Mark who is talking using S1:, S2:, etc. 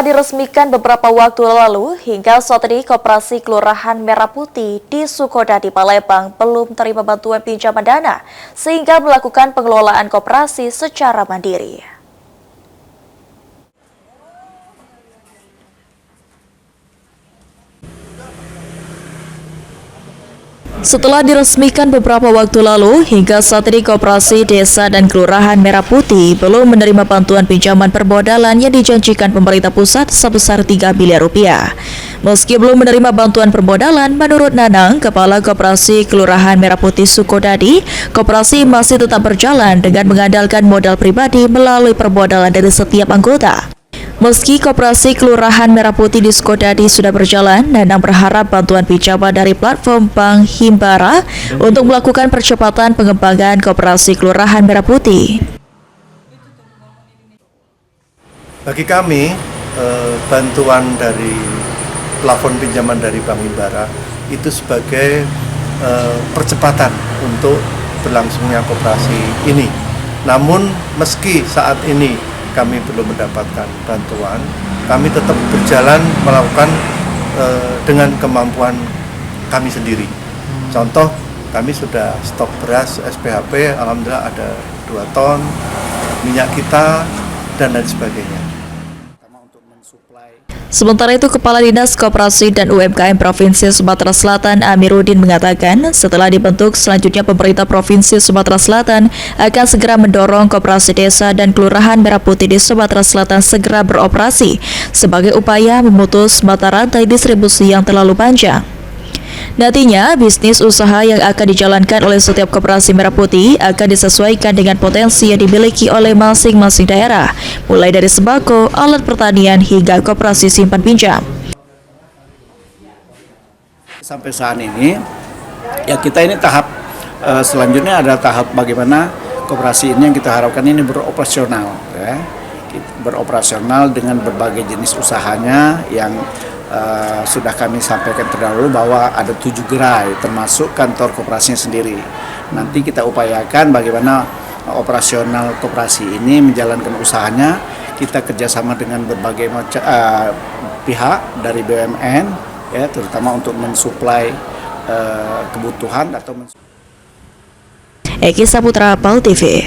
S1: diresmikan beberapa waktu lalu, hingga saat ini Koperasi Kelurahan Merah Putih di Sukodadi, Palembang belum terima bantuan pinjaman dana, sehingga melakukan pengelolaan koperasi secara mandiri. Setelah diresmikan beberapa waktu lalu, hingga saat ini Koperasi Desa dan Kelurahan Merah Putih belum menerima bantuan pinjaman permodalan yang dijanjikan pemerintah pusat sebesar 3 miliar rupiah. Meski belum menerima bantuan permodalan, menurut Nanang, Kepala Koperasi Kelurahan Merah Putih Sukodadi, koperasi masih tetap berjalan dengan mengandalkan modal pribadi melalui permodalan dari setiap anggota. Meski Koperasi Kelurahan Merah Putih di Sukodadi sudah berjalan, Nanang berharap bantuan pinjaman dari platform Bank Himbara untuk melakukan percepatan pengembangan Koperasi Kelurahan Merah Putih.
S2: Bagi kami, bantuan dari plafon pinjaman dari Bank Himbara itu sebagai percepatan untuk berlangsungnya koperasi ini. Namun meski saat ini kami belum mendapatkan bantuan, kami tetap berjalan melakukan dengan kemampuan kami sendiri. Contoh, kami sudah stok beras SPHP, alhamdulillah ada 2 ton, minyak kita, dan lain sebagainya.
S1: Sementara itu, Kepala Dinas Koperasi dan UMKM Provinsi Sumatera Selatan Amiruddin mengatakan, setelah dibentuk, selanjutnya pemerintah Provinsi Sumatera Selatan akan segera mendorong Koperasi Desa dan Kelurahan Merah Putih di Sumatera Selatan segera beroperasi sebagai upaya memutus mata rantai distribusi yang terlalu panjang. Nantinya, bisnis usaha yang akan dijalankan oleh setiap Koperasi Merah Putih akan disesuaikan dengan potensi yang dimiliki oleh masing-masing daerah, mulai dari sembako, alat pertanian, hingga koperasi simpan pinjam.
S3: Sampai saat ini, ya kita ini tahap selanjutnya adalah tahap bagaimana koperasi ini yang kita harapkan ini beroperasional, ya. Beroperasional dengan berbagai jenis usahanya yang sudah kami sampaikan terdahulu bahwa ada 7 gerai termasuk kantor koperasinya sendiri. Nanti kita upayakan bagaimana operasional koperasi ini menjalankan usahanya. Kita kerjasama dengan berbagai pihak dari BUMN, ya, terutama untuk mensuplai kebutuhan atau
S1: Eki Saputra, PAL TV.